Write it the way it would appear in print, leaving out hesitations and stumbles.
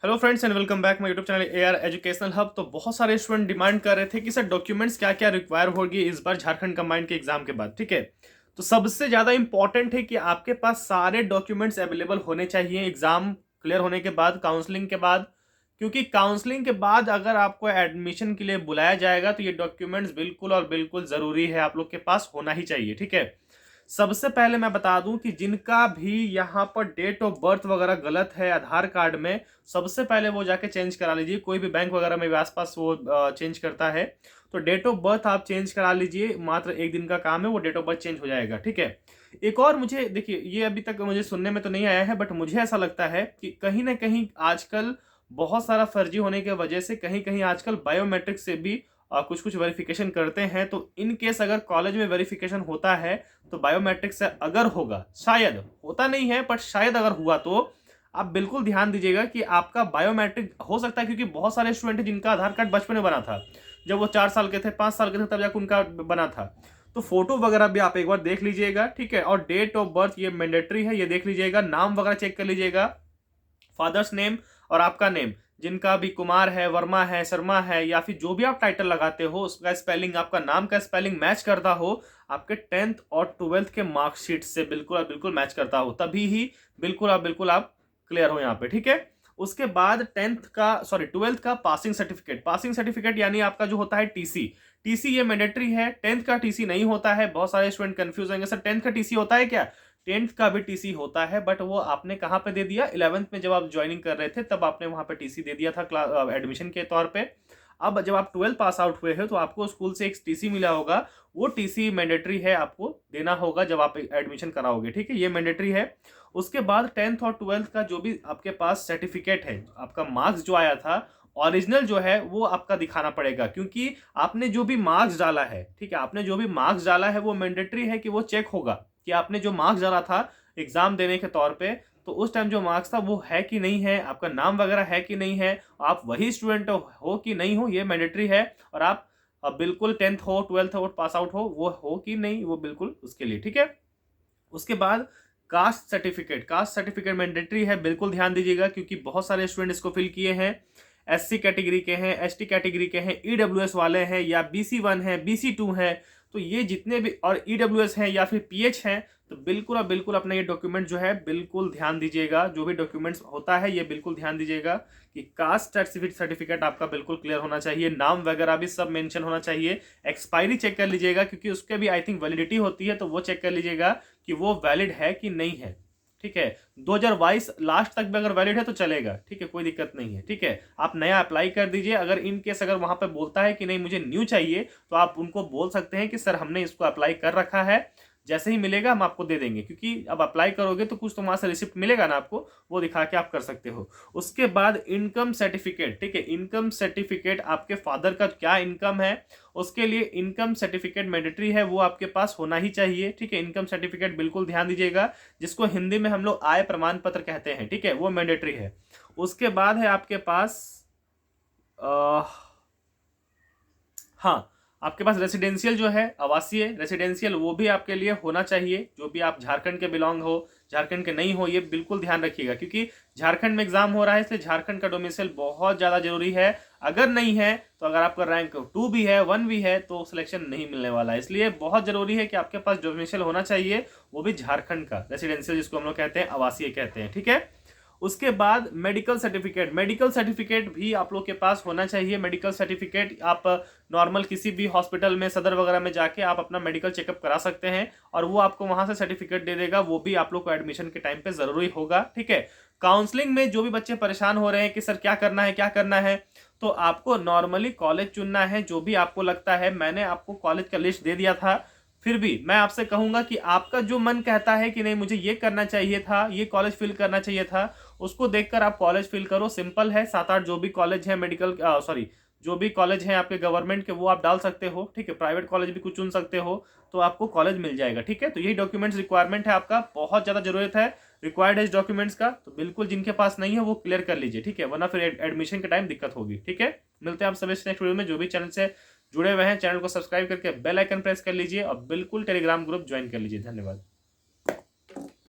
Hello friends and welcome back my YouTube channel AR educational hub. तो बहुत सारे student demand कर रहे थे कि सर डॉक्यूमेंट्स क्या क्या रिक्वायर होगी इस बार झारखंड कंबाइंड के एग्जाम के बाद। ठीक है, तो सबसे ज़्यादा इंपॉर्टेंट है कि आपके पास सारे डॉक्यूमेंट्स अवेलेबल होने चाहिए एग्जाम क्लियर होने के बाद, काउंसलिंग के बाद। क्योंकि काउंसलिंग के बाद अगर आपको एडमिशन के लिए बुलाया जाएगा तो ये डॉक्यूमेंट्स बिल्कुल और बिल्कुल ज़रूरी है, आप लोग के पास होना ही चाहिए। ठीक है, सबसे पहले मैं बता दूं कि जिनका भी यहाँ पर डेट ऑफ बर्थ वगैरह गलत है आधार कार्ड में, सबसे पहले वो जाके चेंज करा लीजिए। कोई भी बैंक वगैरह में भी आसपास वो चेंज करता है, तो डेट ऑफ बर्थ आप चेंज करा लीजिए। मात्र एक दिन का काम है, वो डेट ऑफ बर्थ चेंज हो जाएगा। ठीक है, एक और मुझे देखिए, ये अभी तक मुझे सुनने में तो नहीं आया है, बट मुझे ऐसा लगता है कि कहीं ना कहीं आजकल बहुत सारा फर्जी होने की वजह से कहीं कहीं आजकल बायोमेट्रिक से भी कुछ कुछ वेरिफिकेशन करते हैं। तो इन केस अगर कॉलेज में वेरिफिकेशन होता है तो बायोमेट्रिक से अगर होगा, शायद होता नहीं है बट शायद अगर हुआ, तो आप बिल्कुल ध्यान दीजिएगा कि आपका बायोमेट्रिक हो सकता है। क्योंकि बहुत सारे स्टूडेंट हैं जिनका आधार कार्ड बचपन में बना था, जब वो 4 साल के थे, 5 साल के थे, तब जाकर उनका बना था। तो फोटो वगैरह भी आप एक बार देख लीजिएगा। ठीक है, और डेट ऑफ बर्थ ये मैंडेटरी है, ये देख लीजिएगा। नाम वगैरह चेक कर लीजिएगा, फादर्स नेम और आपका नेम, जिनका भी कुमार है, वर्मा है, शर्मा है, या फिर जो भी आप टाइटल लगाते हो उसका स्पेलिंग, आपका नाम का स्पेलिंग मैच करता हो आपके 10th और 12th के मार्कशीट से, बिल्कुल और बिल्कुल मैच करता हो, तभी ही बिल्कुल आप क्लियर हो यहाँ पे। ठीक है, उसके बाद 12th का पासिंग सर्टिफिकेट। पासिंग सर्टिफिकेट यानी आपका जो होता है टीसी। टीसी ये मैंडेटरी है, 10th का टीसी नहीं होता है। बहुत सारे स्टूडेंट कंफ्यूज होंगे, सर 10th का टीसी होता है क्या? 10th का भी टीसी होता है, बट वो आपने कहाँ पे दे दिया? 11th में जब आप ज्वाइनिंग कर रहे थे तब आपने वहां पे टीसी दे दिया था क्लास एडमिशन के तौर पे। अब जब आप 12th पास आउट हुए हो तो आपको स्कूल से एक टीसी मिला होगा, वो टीसी मैंडेटरी है, आपको देना होगा जब आप एडमिशन कराओगे। ठीक है, ये मैंडेटरी है। उसके बाद 10th और 12th का जो भी आपके पास सर्टिफिकेट है, आपका मार्क्स जो आया था ओरिजिनल जो है वो आपका दिखाना पड़ेगा। क्योंकि आपने जो भी मार्क्स डाला है, ठीक है, आपने जो भी मार्क्स डाला है वो मैंडेटरी है कि वो चेक होगा कि आपने जो मार्क्स डाला था एग्जाम देने के तौर पे, तो उस टाइम जो मार्क्स था वो है कि नहीं है, आपका नाम वगैरह है कि नहीं है, आप वही स्टूडेंट हो कि नहीं हो, ये मैंडेटरी है। और आप बिल्कुल 10th हो, 12th हो, पास आउट वो हो कि नहीं, वो बिल्कुल उसके लिए। ठीक है, उसके बाद caste certificate. Caste certificate mandatory है, बिल्कुल ध्यान दीजिएगा, क्योंकि बहुत सारे स्टूडेंट इसको फिल किए हैं। एससी कैटेगरी के हैं, एसटी कैटेगरी के हैं, ईडब्ल्यूएस वाले हैं, या BC1 है, BC2 है, तो ये जितने भी, और ईडब्ल्यूएस हैं या फिर पीएच हैं, तो बिल्कुल और बिल्कुल अपना ये डॉक्यूमेंट जो है बिल्कुल ध्यान दीजिएगा। जो भी डॉक्यूमेंट्स होता है ये बिल्कुल ध्यान दीजिएगा कि कास्ट सर्टिफिकेट आपका बिल्कुल क्लियर होना चाहिए, नाम वगैरह भी सब मेंशन होना चाहिए। एक्सपायरी चेक कर लीजिएगा, क्योंकि उसके भी आई थिंक वैलिडिटी होती है, तो वो चेक कर लीजिएगा कि वो वैलिड है कि नहीं है। ठीक है, 2022 लास्ट तक भी अगर वैलिड है तो चलेगा। ठीक है, कोई दिक्कत नहीं है। ठीक है, आप नया अप्लाई कर दीजिए। अगर इन केस अगर वहां पे बोलता है कि नहीं मुझे न्यू चाहिए, तो आप उनको बोल सकते हैं कि सर हमने इसको अप्लाई कर रखा है, जैसे ही मिलेगा हम आपको दे देंगे। क्योंकि अब अप्लाई करोगे तो कुछ तो वहां से रिसिप्ट मिलेगा ना आपको, वो दिखा के आप कर सकते हो। उसके बाद इनकम सर्टिफिकेट। ठीक है, इनकम सर्टिफिकेट, आपके फादर का क्या इनकम है उसके लिए इनकम सर्टिफिकेट मैंडेटरी है, वो आपके पास होना ही चाहिए। ठीक है, इनकम सर्टिफिकेट बिल्कुल ध्यान दीजिएगा, जिसको हिंदी में हम लोग आय प्रमाण पत्र कहते हैं। ठीक है, वो मैंडेटरी है। उसके बाद है आपके पास आ, हाँ, आपके पास रेसिडेंशियल जो है, आवासीय रेसिडेंशियल, वो भी आपके लिए होना चाहिए। जो भी आप झारखंड के बिलोंग हो, झारखंड के नहीं हो, ये बिल्कुल ध्यान रखिएगा, क्योंकि झारखंड में एग्जाम हो रहा है, इसलिए झारखंड का डोमिसाइल बहुत ज़्यादा जरूरी है। अगर नहीं है तो अगर आपका रैंक 2 भी है, 1 भी है, तो सिलेक्शन नहीं मिलने वाला है। इसलिए बहुत जरूरी है कि आपके पास डोमिसाइल होना चाहिए, वो भी झारखंड का रेसिडेंशियल, जिसको हम लोग कहते हैं आवासीय कहते हैं। ठीक है, उसके बाद मेडिकल सर्टिफिकेट। मेडिकल सर्टिफिकेट भी आप लोग के पास होना चाहिए। मेडिकल सर्टिफिकेट आप नॉर्मल किसी भी हॉस्पिटल में, सदर वगैरह में जाके आप अपना मेडिकल चेकअप करा सकते हैं, और वो आपको वहां से सर्टिफिकेट दे देगा। वो भी आप लोग को एडमिशन के टाइम पे जरूरी होगा। ठीक है, काउंसलिंग में जो भी बच्चे परेशान हो रहे हैं कि सर क्या करना है क्या करना है, तो आपको नॉर्मली कॉलेज चुनना है जो भी आपको लगता है। मैंने आपको कॉलेज का लिस्ट दे दिया था, फिर भी मैं आपसे कहूंगा कि आपका जो मन कहता है कि नहीं मुझे ये करना चाहिए था, ये कॉलेज फिल करना चाहिए था, उसको देखकर आप कॉलेज फिल करो। सिंपल है, 7-8 जो भी कॉलेज है मेडिकल, सॉरी, जो भी कॉलेज हैं आपके गवर्नमेंट के, वो आप डाल सकते हो। ठीक है, प्राइवेट कॉलेज भी कुछ चुन सकते हो, तो आपको कॉलेज मिल जाएगा। ठीक है, तो यही डॉक्यूमेंट्स रिक्वायरमेंट है, आपका बहुत ज़्यादा जरूरत है, रिक्वायर्ड है इस डॉक्यूमेंट्स का। तो बिल्कुल जिनके पास नहीं है वो क्लियर कर लीजिए। ठीक है, वरना फिर एडमिशन के टाइम दिक्कत होगी। ठीक है, मिलते हैं आप सभी नेक्स्ट वीडियो में। जो भी चैनल से जुड़े हुए हैं, चैनल को सब्सक्राइब करके बेल आइकन प्रेस कर लीजिए, और बिल्कुल टेलीग्राम ग्रुप ज्वाइन कर लीजिए। धन्यवाद।